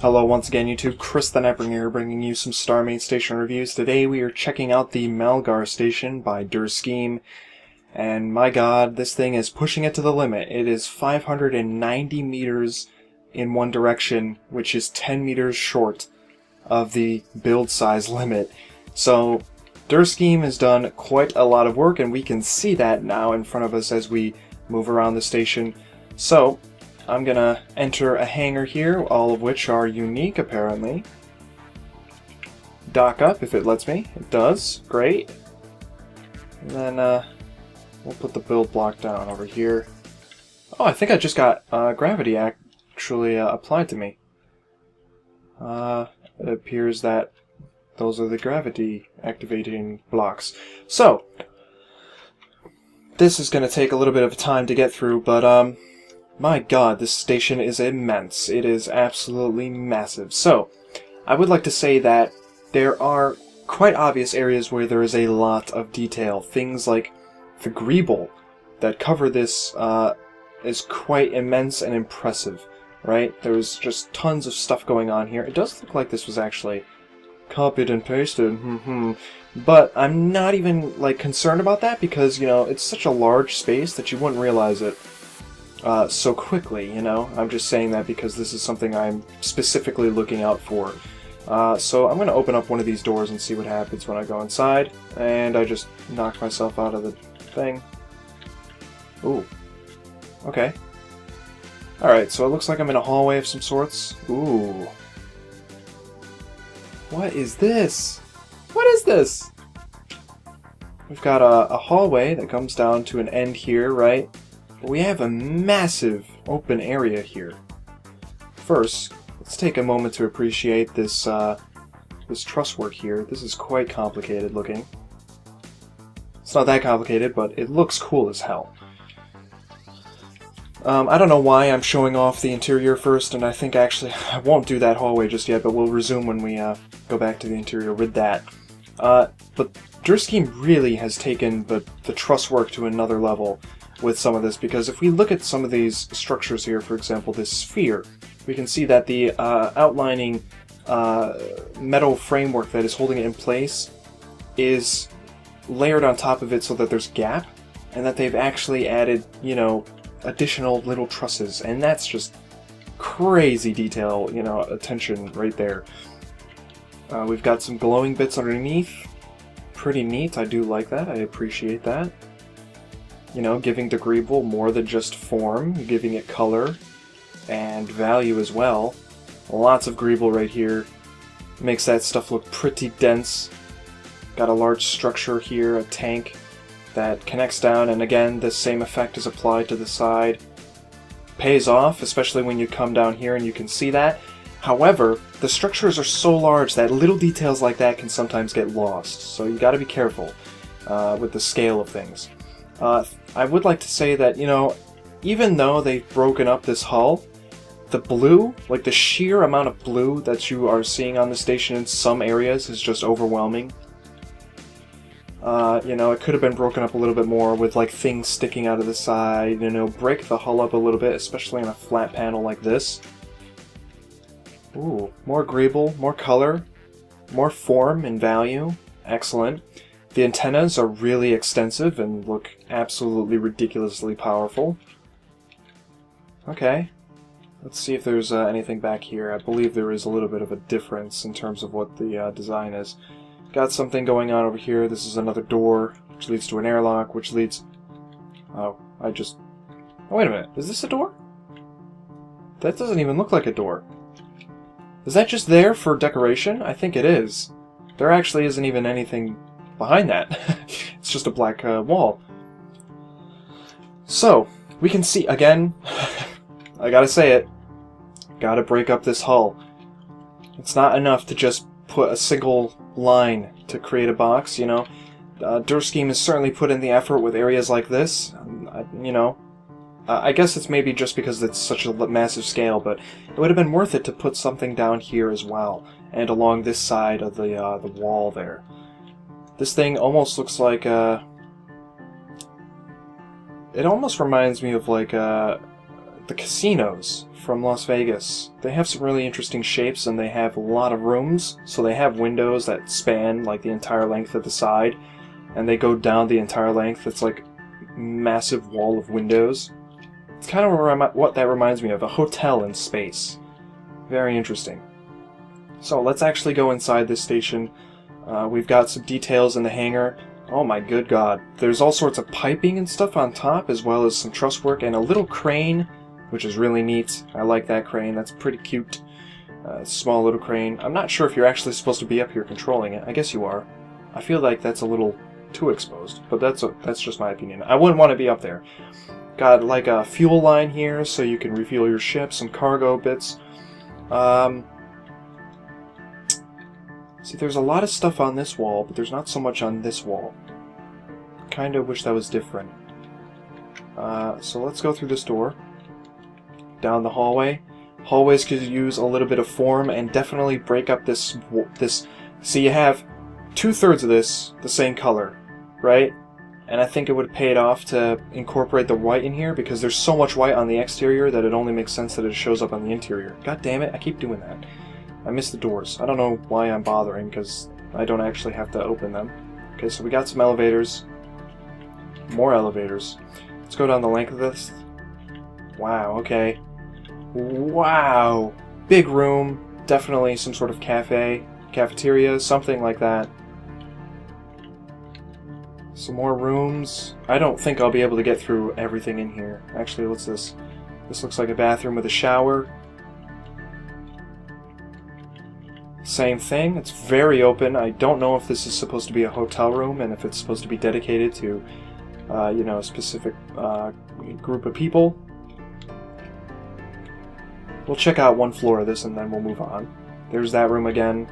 Hello once again YouTube, Chris the Never here, bringing you some StarMade station reviews. Today we are checking out the Malgar station by Scheme, and my god, this thing is pushing it to the limit. It is 590 meters in one direction, which is 10 meters short of the build size limit. So Scheme has done quite a lot of work, and we can see that now in front of us as we move around the station. So I'm gonna enter a hangar here, all of which are unique apparently. Dock up if it lets me. It does. Great. And then we'll put the build block down over here. Oh, I think I just got gravity actually applied to me. It appears that those are the gravity activating blocks. So this is gonna take a little bit of time to get through, but my god, this station is immense. It is absolutely massive. So, I would like to say that there are quite obvious areas where there is a lot of detail. Things like the greeble that cover this is quite immense and impressive, right? There's just tons of stuff going on here. It does look like this was actually copied and pasted, but I'm not even like concerned about that because, you know, it's such a large space that you wouldn't realize it so quickly, you know? I'm just saying that because this is something I'm specifically looking out for. So I'm going to open up one of these doors and see what happens when I go inside. And I just knocked myself out of the thing. Ooh. Okay. Alright, so it looks like I'm in a hallway of some sorts. Ooh. What is this? What is this? We've got a hallway that comes down to an end here, right? We have a massive open area here. First, let's take a moment to appreciate this this truss work here. This is quite complicated looking. It's not that complicated, but it looks cool as hell. I don't know why I'm showing off the interior first, and I think actually I won't do that hallway just yet, but we'll resume when we go back to the interior with that. But Scheme really has taken the truss work to another level with some of this, because if we look at some of these structures here, for example this sphere, we can see that the outlining metal framework that is holding it in place is layered on top of it so that there's gap, and that they've actually added, you know, additional little trusses, and that's just crazy detail, you know, attention right there. We've got some glowing bits underneath. Pretty neat, I do like that, I appreciate that. You know, giving the greeble more than just form, giving it color and value as well. Lots of greeble right here. Makes that stuff look pretty dense. Got a large structure here, a tank that connects down, and again, the same effect is applied to the side. Pays off, especially when you come down here and you can see that. However, the structures are so large that little details like that can sometimes get lost, so you gotta be careful with the scale of things. I would like to say that, you know, even though they've broken up this hull, the blue, like the sheer amount of blue that you are seeing on the station in some areas is just overwhelming. You know, it could have been broken up a little bit more with like things sticking out of the side, you know, break the hull up a little bit, especially on a flat panel like this. Ooh, more greeble, more color, more form and value. Excellent. The antennas are really extensive and look absolutely ridiculously powerful. Okay, let's see if there's anything back here. I believe there is a little bit of a difference in terms of what the design is. Got something going on over here. This is another door, which leads to an airlock, which leads... Oh, oh, wait a minute. Is this a door? That doesn't even look like a door. Is that just there for decoration? I think it is. There actually isn't even anything behind that. It's just a black wall. So, we can see, again, I gotta say it, gotta break up this hull. It's not enough to just put a single line to create a box, you know. Scheme has certainly put in the effort with areas like this, you know. I guess it's maybe just because it's such a massive scale, but it would have been worth it to put something down here as well, and along this side of the wall there. This thing almost looks like a... It almost reminds me of like a the casinos from Las Vegas. They have some really interesting shapes, and they have a lot of rooms. So they have windows that span like the entire length of the side, and they go down the entire length. It's like a massive wall of windows. It's kind of what that reminds me of, a hotel in space. Very interesting. So let's actually go inside this station. We've got some details in the hangar. Oh my good god. There's all sorts of piping and stuff on top, as well as some truss work and a little crane, which is really neat. I like that crane. That's pretty cute. Small little crane. I'm not sure if you're actually supposed to be up here controlling it. I guess you are. I feel like that's a little too exposed, but that's just my opinion. I wouldn't want to be up there. Got like a fuel line here, so you can refuel your ship, some cargo bits. See, there's a lot of stuff on this wall, but there's not so much on this wall. Kinda wish that was different. So let's go through this door. Down the hallway. Hallways could use a little bit of form and definitely break up this. See, you have 2/3 of this the same color, right? And I think it would pay it off to incorporate the white in here, because there's so much white on the exterior that it only makes sense that it shows up on the interior. God damn it, I keep doing that. I missed the doors. I don't know why I'm bothering, because I don't actually have to open them. Okay, so we got some elevators. More elevators. Let's go down the length of this. Wow, okay. Wow! Big room. Definitely some sort of cafeteria, something like that. Some more rooms. I don't think I'll be able to get through everything in here. Actually, what's this? This looks like a bathroom with a shower. Same thing. It's very open. I don't know if this is supposed to be a hotel room and if it's supposed to be dedicated to, you know, a specific group of people. We'll check out one floor of this and then we'll move on. There's that room again.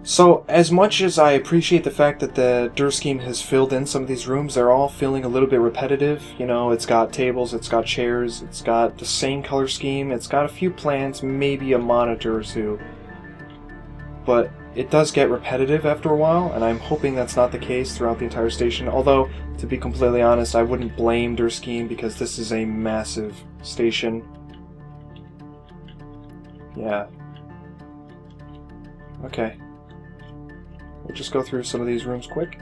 So, as much as I appreciate the fact that the Durskheim has filled in some of these rooms, they're all feeling a little bit repetitive. You know, it's got tables, it's got chairs, it's got the same color scheme, it's got a few plants, maybe a monitor or two. But it does get repetitive after a while, and I'm hoping that's not the case throughout the entire station. Although, to be completely honest, I wouldn't blame Durskheim because this is a massive station. Yeah. Okay. We'll just go through some of these rooms quick.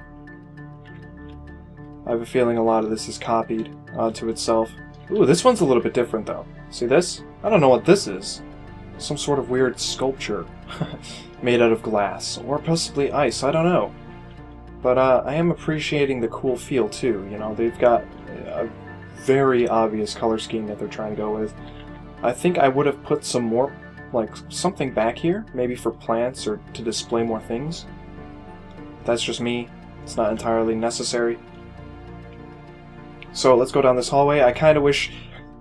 I have a feeling a lot of this is copied onto itself. Ooh, this one's a little bit different though. See this? I don't know what this is. Some sort of weird sculpture made out of glass, or possibly ice, I don't know. But I am appreciating the cool feel too. You know, they've got a very obvious color scheme that they're trying to go with. I think I would have put some more, like, something back here, maybe for plants or to display more things. That's just me. It's not entirely necessary. So let's go down this hallway. I kind of wish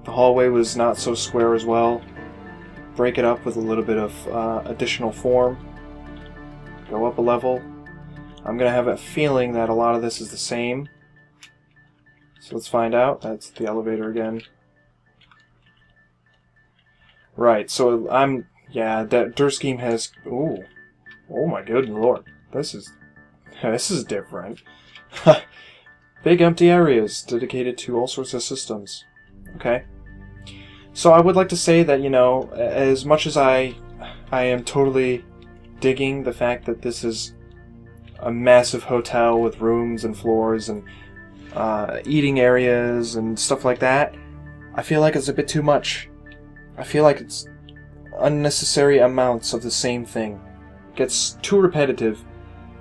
the hallway was not so square as well. Break it up with a little bit of additional form. Go up a level. I'm going to have a feeling that a lot of this is the same. So let's find out. That's the elevator again. Right, so yeah, that Durskheim has... Ooh. Oh my good lord. This is different. Big empty areas dedicated to all sorts of systems. Okay. So I would like to say that, you know, as much as I am totally digging the fact that this is a massive hotel with rooms and floors and eating areas and stuff like that, I feel like it's a bit too much. I feel like it's unnecessary amounts of the same thing. It gets too repetitive.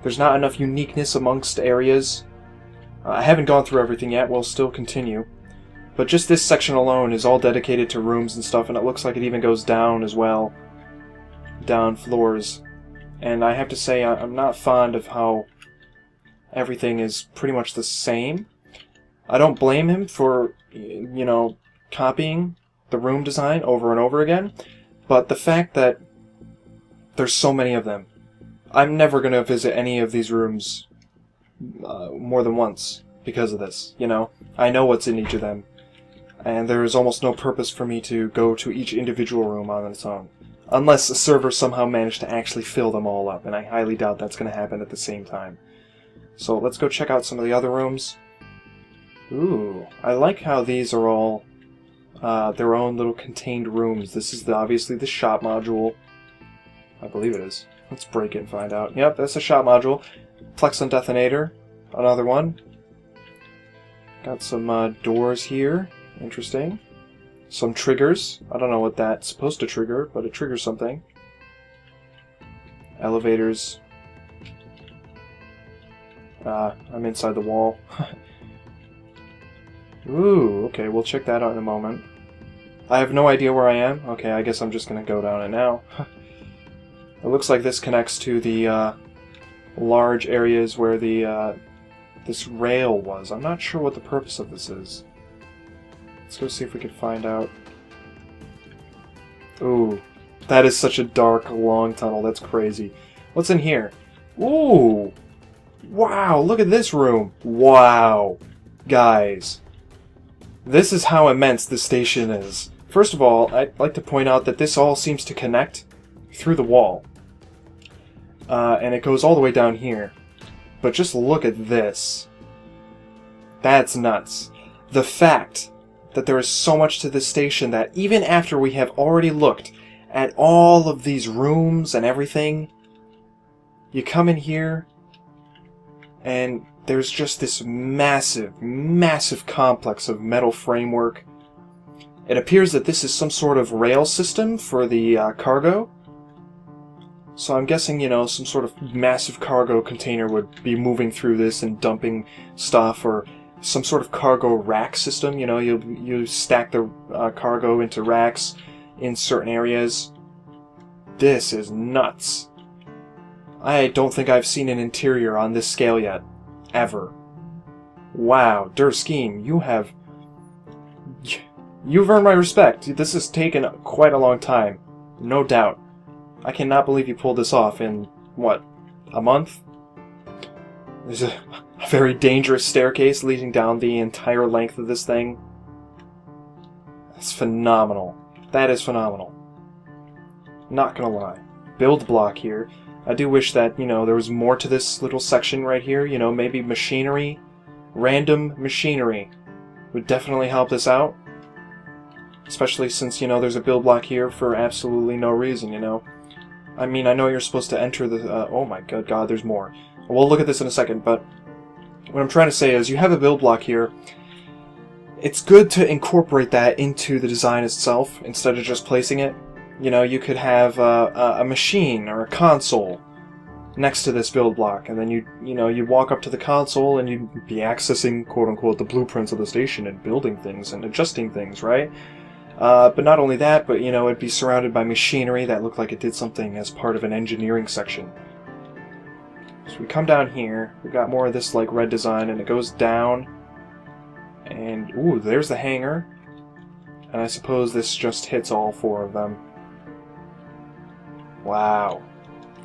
There's not enough uniqueness amongst areas. I haven't gone through everything yet, we'll still continue. But just this section alone is all dedicated to rooms and stuff, and it looks like it even goes down as well. Down floors. And I have to say, I'm not fond of how everything is pretty much the same. I don't blame him for, you know, copying the room design over and over again, but the fact that there's so many of them. I'm never going to visit any of these rooms more than once because of this, you know? I know what's in each of them, and there is almost no purpose for me to go to each individual room on its own. Unless a server somehow managed to actually fill them all up, and I highly doubt that's going to happen at the same time. So let's go check out some of the other rooms. Ooh, I like how these are all their own little contained rooms. This is obviously the shop module. I believe it is. Let's break it and find out. Yep, that's a shop module. Plexon detonator, another one. Got some doors here. Interesting. Some triggers. I don't know what that's supposed to trigger, but it triggers something. Elevators. I'm inside the wall. Ooh, okay, we'll check that out in a moment. I have no idea where I am. Okay, I guess I'm just gonna go down it now. It looks like this connects to the large areas where the this rail was. I'm not sure what the purpose of this is. Let's go see if we can find out. Ooh, that is such a dark, long tunnel. That's crazy. What's in here? Ooh! Wow, look at this room! Wow! Guys, this is how immense this station is. First of all, I'd like to point out that this all seems to connect through the wall. And it goes all the way down here. But just look at this. That's nuts. The fact that there is so much to this station that even after we have already looked at all of these rooms and everything, you come in here and there's just this massive, massive complex of metal framework. It appears that this is some sort of rail system for the cargo. So I'm guessing, you know, some sort of massive cargo container would be moving through this and dumping stuff, or some sort of cargo rack system. You know, you stack the cargo into racks in certain areas. This is nuts. I don't think I've seen an interior on this scale yet. Ever. Wow, Durskeen, you've earned my respect. This has taken quite a long time. No doubt. I cannot believe you pulled this off in, what, a month? There's a very dangerous staircase leading down the entire length of this thing. That's phenomenal. That is phenomenal. Not gonna lie. Build block here. I do wish that, you know, there was more to this little section right here. You know, maybe machinery, random machinery would definitely help this out. Especially since, you know, there's a build block here for absolutely no reason, you know. I mean, I know you're supposed to enter the... oh my good god, there's more. We'll look at this in a second, but what I'm trying to say is you have a build block here. It's good to incorporate that into the design itself instead of just placing it. You know, you could have a machine or a console next to this build block, and then you walk up to the console and you'd be accessing, quote-unquote, the blueprints of the station and building things and adjusting things, right? But not only that, but, you know, it'd be surrounded by machinery that looked like it did something as part of an engineering section. So we come down here, we got more of this, like, red design, and it goes down, and, ooh, there's the hangar, and I suppose this just hits all four of them. Wow.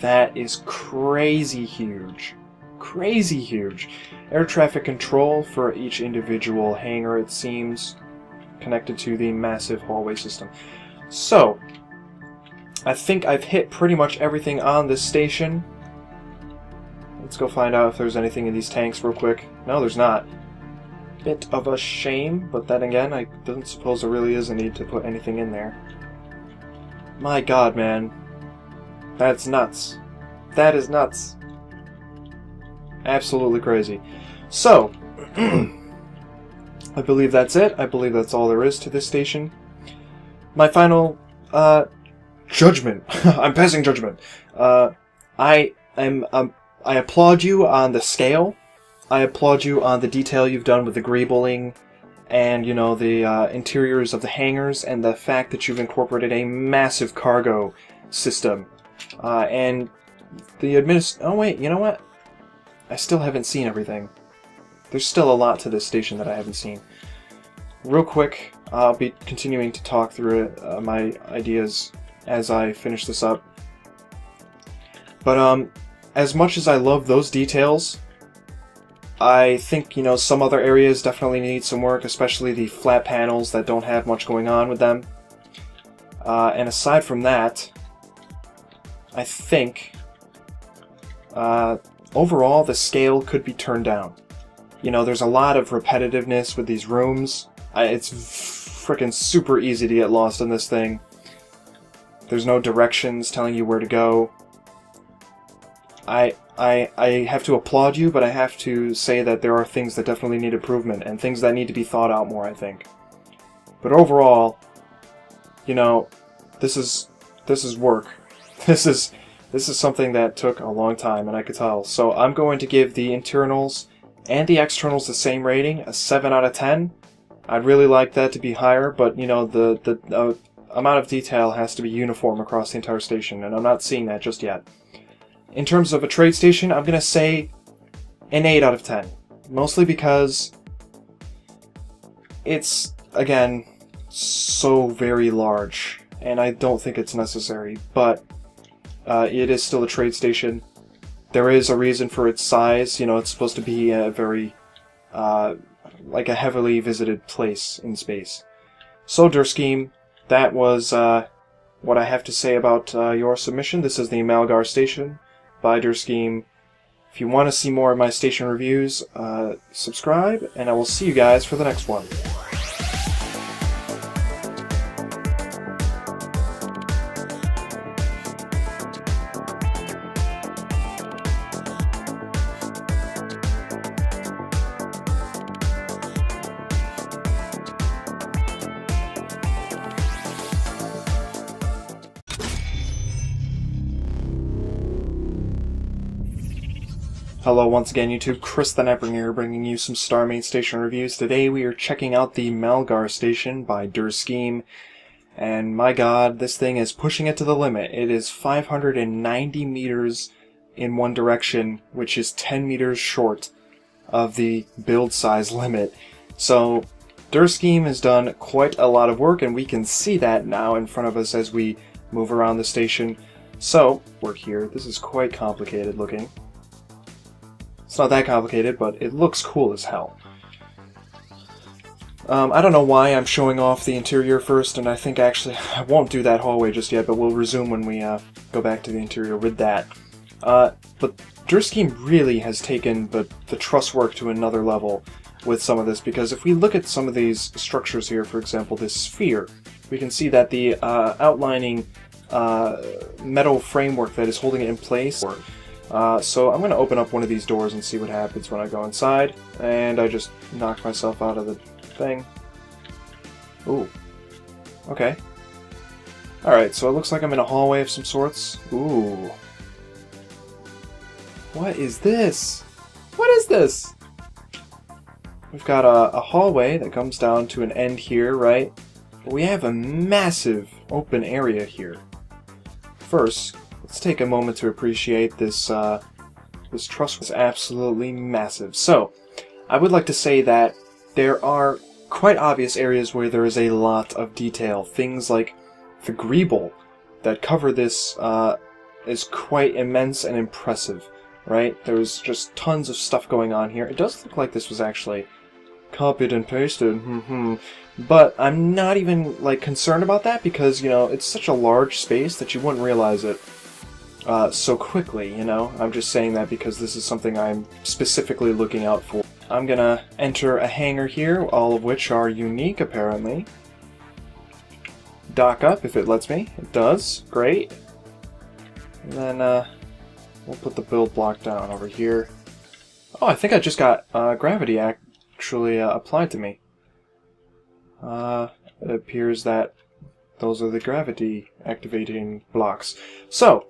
That is crazy huge. Crazy huge. Air traffic control for each individual hangar, it seems, connected to the massive hallway system. So, I think I've hit pretty much everything on this station. Let's go find out if there's anything in these tanks real quick. No, there's not. Bit of a shame, but then again, I don't suppose there really is a need to put anything in there. My god, man. That's nuts. That is nuts. Absolutely crazy. So, I believe that's it. I believe that's all there is to this station. My final judgment. I'm passing judgment. I applaud you on the scale. I applaud you on the detail you've done with the greebling and, you know, the interiors of the hangars, and the fact that you've incorporated a massive cargo system. And the oh wait, you know what? I still haven't seen everything. There's still a lot to this station that I haven't seen. Real quick, I'll be continuing to talk through my ideas as I finish this up. But as much as I love those details, I think, you know, some other areas definitely need some work, especially the flat panels that don't have much going on with them. And aside from that, I think overall the scale could be turned down. You know, there's a lot of repetitiveness with these rooms. It's freaking super easy to get lost in this thing. There's no directions telling you where to go. I have to applaud you, but I have to say that there are things that definitely need improvement, and things that need to be thought out more, I think. But overall, you know, this is work. This is something that took a long time, and I could tell. So I'm going to give the internals and the externals the same rating, a 7 out of 10. I'd really like that to be higher, but you know, the amount of detail has to be uniform across the entire station, and I'm not seeing that just yet. In terms of a trade station, I'm going to say an 8 out of 10. Mostly because it's, again, so very large, and I don't think it's necessary, but it is still a trade station. There is a reason for its size. You know, it's supposed to be a very, like a heavily visited place in space. So, Durscheme, that was what I have to say about your submission. This is the Malgar station by Durscheme. If you want to see more of my station reviews, subscribe, and I will see you guys for the next one. Hello once again YouTube, Chris the Netbringer here, bringing you some StarMade station reviews. Today we are checking out the Malgar station by Durscheme, and my god, this thing is pushing it to the limit. It is 590 meters in one direction, which is 10 meters short of the build size limit. So Durscheme has done quite a lot of work, and we can see that now in front of us as we move around the station. So we're here. This is quite complicated looking. It's not that complicated, but it looks cool as hell. I don't know why I'm showing off the interior first, and I think actually I won't do that hallway just yet, but we'll resume when we go back to the interior with that. But Durscheme really has taken the truss work to another level with some of this, because if we look at some of these structures here, for example, this sphere, we can see that the outlining metal framework that is holding it in place. So I'm going to open up one of these doors and see what happens when I go inside, and I just knocked myself out of the thing. Ooh. Okay. Alright, so it looks like I'm in a hallway of some sorts. Ooh. What is this? What is this? We've got a hallway that comes down to an end here, right? But we have a massive open area here. First, let's take a moment to appreciate this. This truss was absolutely massive. So, I would like to say that there are quite obvious areas where there is a lot of detail. Things like the greeble that cover this is quite immense and impressive, right? There's just tons of stuff going on here. It does look like this was actually copied and pasted, but I'm not even like concerned about that, because you know, it's such a large space that you wouldn't realize it so quickly, you know? I'm just saying that because this is something I'm specifically looking out for. I'm gonna enter a hangar here, all of which are unique, apparently. Dock up, if it lets me. It does. Great. And then, we'll put the build block down over here. Oh, I think I just got gravity actually applied to me. It appears that those are the gravity activating blocks. So,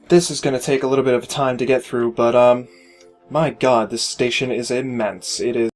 this is going to take a little bit of time to get through, but my god, this station is immense. It is